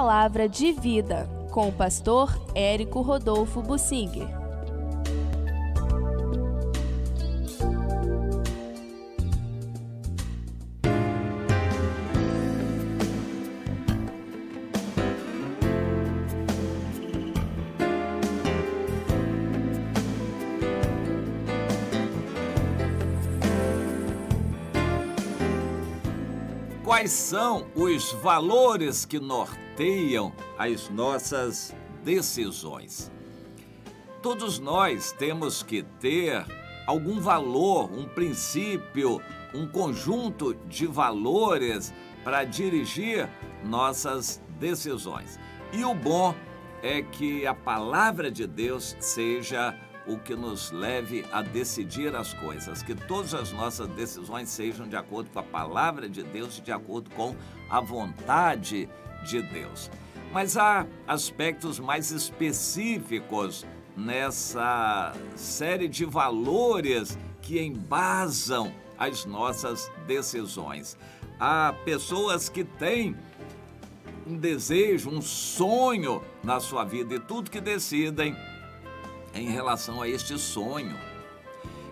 Palavra de Vida, com o pastor Érico Rodolfo Bussinger. Quais são os valores que norteiam as nossas decisões? Todos nós temos que ter algum valor, um princípio, um conjunto de valores para dirigir nossas decisões. E o bom é que a palavra de Deus seja o que nos leve a decidir as coisas, que todas as nossas decisões sejam de acordo com a palavra de Deus e de acordo com a vontade de Deus. Mas há aspectos mais específicos nessa série de valores que embasam as nossas decisões. Há pessoas que têm um desejo, um sonho na sua vida e tudo que decidem em relação a este sonho.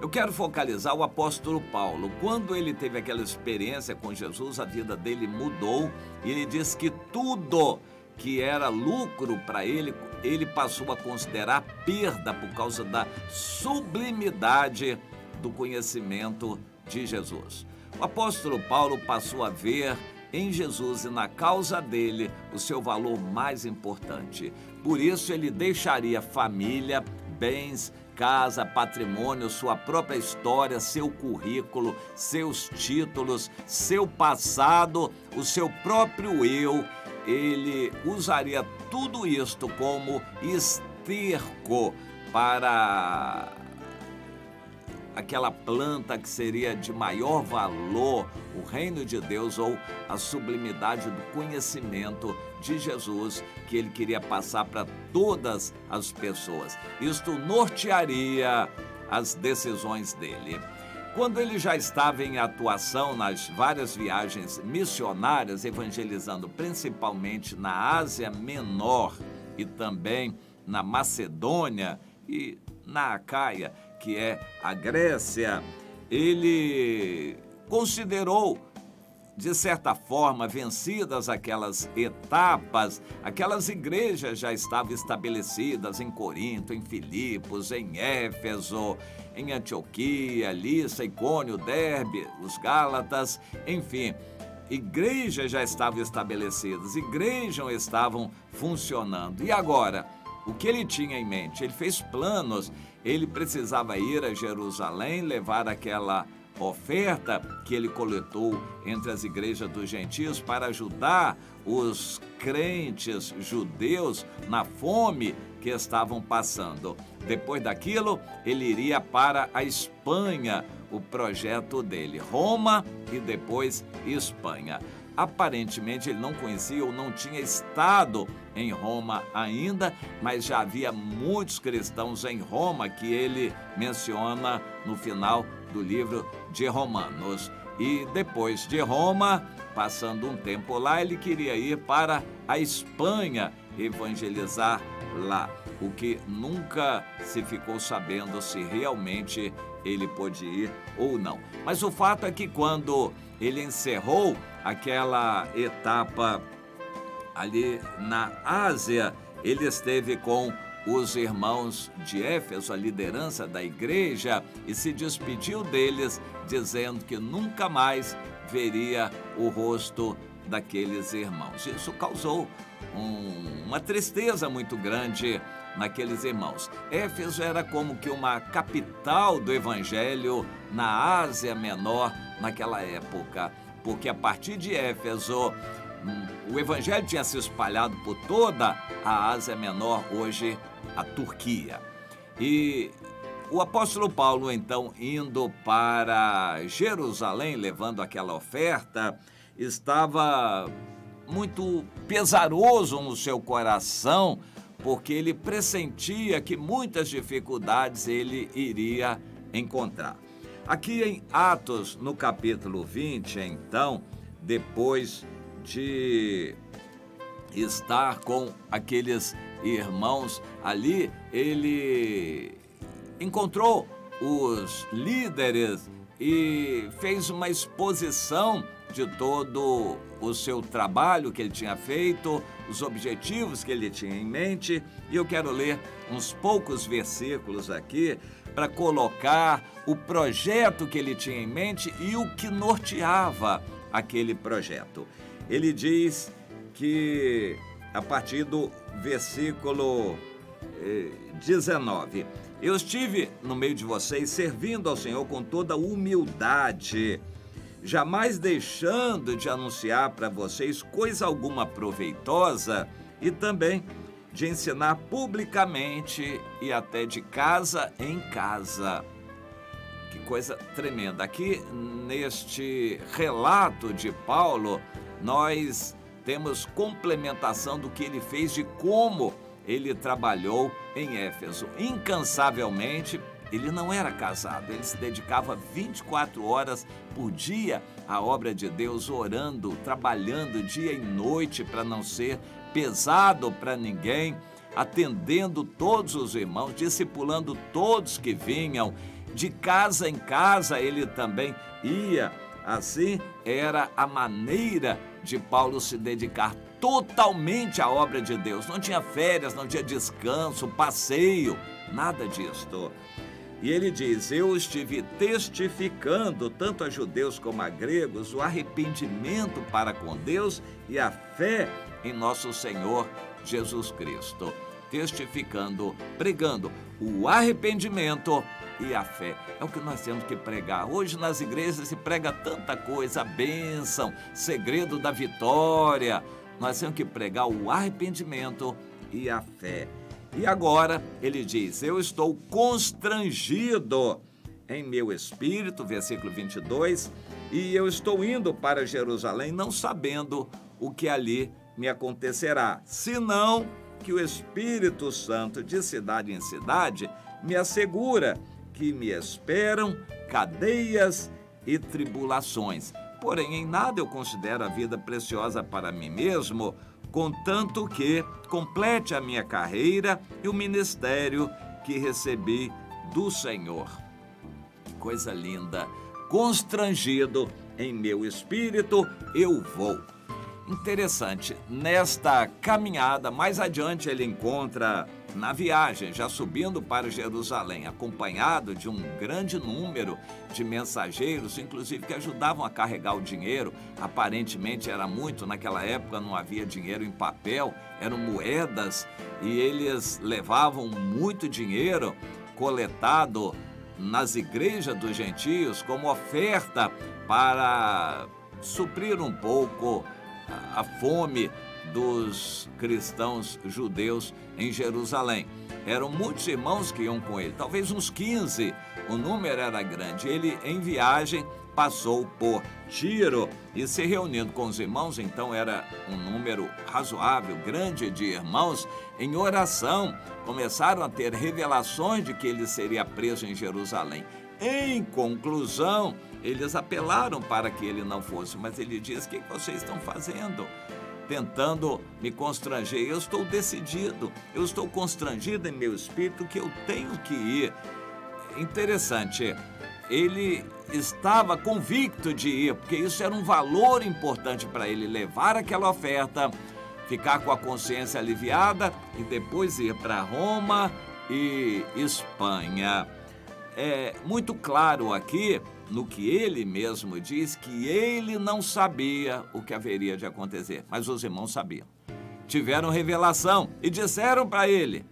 Eu quero focalizar o apóstolo Paulo. Quando ele teve aquela experiência com Jesus, a vida dele mudou e ele diz que tudo que era lucro para ele, ele passou a considerar perda por causa da sublimidade do conhecimento de Jesus. O apóstolo Paulo passou a ver em Jesus e na causa dele o seu valor mais importante. Por isso ele deixaria família, bens, casa, patrimônio, sua própria história, seu currículo, seus títulos, seu passado, o seu próprio eu. Ele usaria tudo isto como esterco para aquela planta que seria de maior valor, o reino de Deus ou a sublimidade do conhecimento de Jesus que ele queria passar para todas as pessoas. Isto nortearia as decisões dele. Quando ele já estava em atuação nas várias viagens missionárias, evangelizando principalmente na Ásia Menor e também na Macedônia e na Acaia, que é a Grécia, ele considerou, de certa forma, vencidas aquelas etapas, aquelas igrejas já estavam estabelecidas em Corinto, em Filipos, em Éfeso, em Antioquia, Lissa, Icônio, Derbe, os Gálatas, enfim, igrejas já estavam estabelecidas, igrejas estavam funcionando. E agora, o que ele tinha em mente? Ele fez planos, ele precisava ir a Jerusalém, levar aquela oferta que ele coletou entre as igrejas dos gentios para ajudar os crentes judeus na fome que estavam passando. Depois daquilo, ele iria para a Espanha, o projeto dele, Roma e depois Espanha. Aparentemente ele não conhecia ou não tinha estado em Roma ainda, mas já havia muitos cristãos em Roma que ele menciona no final do livro de Romanos. E depois de Roma, passando um tempo lá, ele queria ir para a Espanha evangelizar lá, o que nunca se ficou sabendo se realmente ele pôde ir ou não. Mas o fato é que quando ele encerrou aquela etapa ali na Ásia, ele esteve com os irmãos de Éfeso, a liderança da igreja, e se despediu deles, dizendo que nunca mais veria o rosto daqueles irmãos. Isso causou uma tristeza muito grande naqueles irmãos. Éfeso era como que uma capital do evangelho na Ásia Menor naquela época, porque a partir de Éfeso o evangelho tinha se espalhado por toda a Ásia Menor, hoje a Turquia. E o apóstolo Paulo, então, indo para Jerusalém, levando aquela oferta, estava muito pesaroso no seu coração, porque ele pressentia que muitas dificuldades ele iria encontrar. Aqui em Atos, no capítulo 20, então, depois de estar com aqueles irmãos ali, ele encontrou os líderes e fez uma exposição de todo o seu trabalho que ele tinha feito, os objetivos que ele tinha em mente. E eu quero ler uns poucos versículos aqui para colocar o projeto que ele tinha em mente e o que norteava aquele projeto. Ele diz que, a partir do versículo 19, eu estive no meio de vocês servindo ao Senhor com toda humildade, jamais deixando de anunciar para vocês coisa alguma proveitosa e também de ensinar publicamente e até de casa em casa. Que coisa tremenda. Aqui neste relato de Paulo, nós temos complementação do que ele fez, de como ele trabalhou em Éfeso. Incansavelmente, ele não era casado, ele se dedicava 24 horas por dia à obra de Deus, orando, trabalhando dia e noite para não ser pesado para ninguém, atendendo todos os irmãos, discipulando todos que vinham. De casa em casa ele também ia. Assim era a maneira de Paulo se dedicar totalmente à obra de Deus. Não tinha férias, não tinha descanso, passeio, nada disto. E ele diz: eu estive testificando tanto a judeus como a gregos o arrependimento para com Deus e a fé em nosso Senhor Jesus Cristo. Testificando, pregando o arrependimento e a fé. É o que nós temos que pregar. Hoje nas igrejas se prega tanta coisa, a bênção, segredo da vitória. Nós temos que pregar o arrependimento e a fé. E agora ele diz: eu estou constrangido em meu espírito, versículo 22, e eu estou indo para Jerusalém não sabendo o que ali me acontecerá, senão que o Espírito Santo de cidade em cidade me assegura que me esperam cadeias e tribulações. Porém, em nada eu considero a vida preciosa para mim mesmo, contanto que complete a minha carreira e o ministério que recebi do Senhor. Que coisa linda! Constrangido em meu espírito, eu vou. Interessante, nesta caminhada, mais adiante ele encontra, na viagem, já subindo para Jerusalém, acompanhado de um grande número de mensageiros, inclusive que ajudavam a carregar o dinheiro. Aparentemente era muito, naquela época não havia dinheiro em papel, eram moedas, e eles levavam muito dinheiro coletado nas igrejas dos gentios como oferta para suprir um pouco a fome dos cristãos judeus em Jerusalém. Eram muitos irmãos que iam com ele, talvez uns 15, o número era grande. Ele, em viagem, passou por Tiro e, se reunindo com os irmãos, então era um número razoável, grande de irmãos, em oração, começaram a ter revelações de que ele seria preso em Jerusalém. Em conclusão, eles apelaram para que ele não fosse, mas ele diz: o que vocês estão fazendo? Tentando me constranger. Eu estou decidido, eu estou constrangido em meu espírito que eu tenho que ir. Interessante, ele estava convicto de ir, porque isso era um valor importante para ele, levar aquela oferta, ficar com a consciência aliviada e depois ir para Roma e Espanha. É muito claro aqui, no que ele mesmo diz, que ele não sabia o que haveria de acontecer, mas os irmãos sabiam. Tiveram revelação e disseram para ele,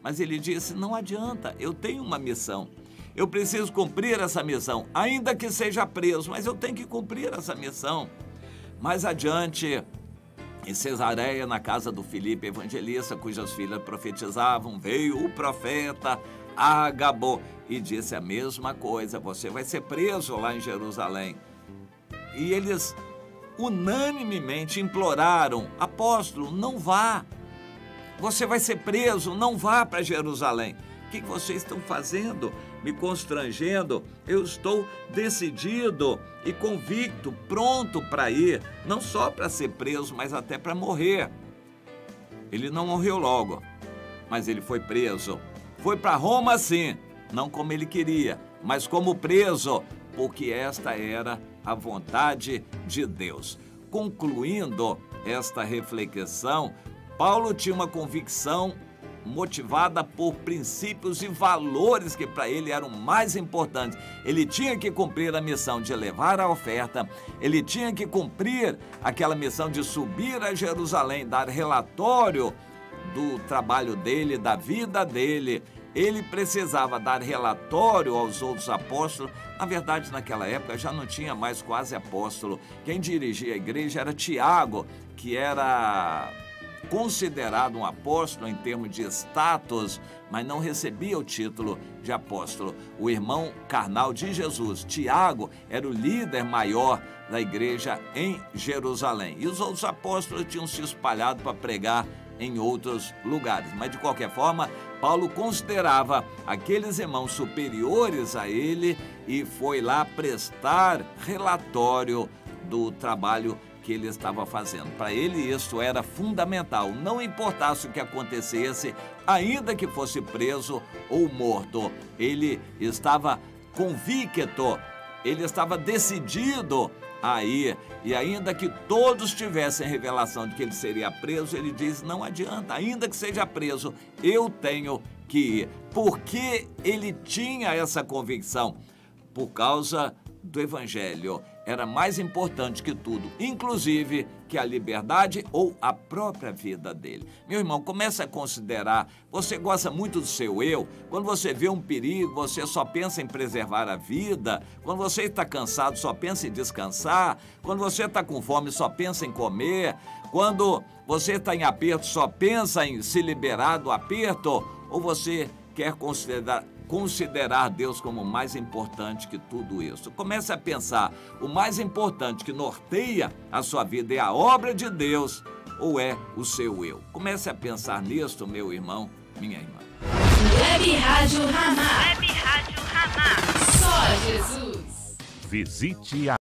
mas ele disse: não adianta, eu tenho uma missão, eu preciso cumprir essa missão, ainda que seja preso, mas eu tenho que cumprir essa missão. Mais adiante, em Cesareia, na casa do Filipe evangelista, cujas filhas profetizavam, veio o profeta Ágabo e disse a mesma coisa: você vai ser preso lá em Jerusalém. E eles unanimemente imploraram: apóstolo, não vá, você vai ser preso, não vá para Jerusalém. O que vocês estão fazendo? Me constrangendo? Eu estou decidido e convicto, pronto para ir, não só para ser preso, mas até para morrer. Ele não morreu logo, mas ele foi preso. Foi para Roma, sim, não como ele queria, mas como preso, porque esta era a vontade de Deus. Concluindo esta reflexão, Paulo tinha uma convicção motivada por princípios e valores que para ele eram mais importantes. Ele tinha que cumprir a missão de levar a oferta, ele tinha que cumprir aquela missão de subir a Jerusalém, dar relatório do trabalho dele, da vida dele. Ele precisava dar relatório aos outros apóstolos. Na verdade, naquela época já não tinha mais quase apóstolo. Quem dirigia a igreja era Tiago, que era considerado um apóstolo em termos de status, mas não recebia o título de apóstolo. O irmão carnal de Jesus, Tiago, era o líder maior da igreja em Jerusalém. E os outros apóstolos tinham se espalhado para pregar em outros lugares. Mas, de qualquer forma, Paulo considerava aqueles irmãos superiores a ele e foi lá prestar relatório do trabalho que ele estava fazendo. Para ele isso era fundamental, não importasse o que acontecesse, ainda que fosse preso ou morto. Ele estava convicto, ele estava decidido a ir, e ainda que todos tivessem revelação de que ele seria preso, ele diz, não adianta, ainda que seja preso, eu tenho que ir. Por que ele tinha essa convicção? Por causa do Evangelho. Era mais importante que tudo, inclusive que a liberdade ou a própria vida dele. Meu irmão, comece a considerar, você gosta muito do seu eu, quando você vê um perigo, você só pensa em preservar a vida, quando você está cansado, só pensa em descansar, quando você está com fome, só pensa em comer, quando você está em aperto, só pensa em se liberar do aperto, ou você quer considerar Deus como mais importante que tudo isso. Comece a pensar, o mais importante que norteia a sua vida é a obra de Deus ou é o seu eu? Comece a pensar nisso, meu irmão, minha irmã. Web Rádio Ramá. Web Rádio Ramá. Só Jesus. Visite a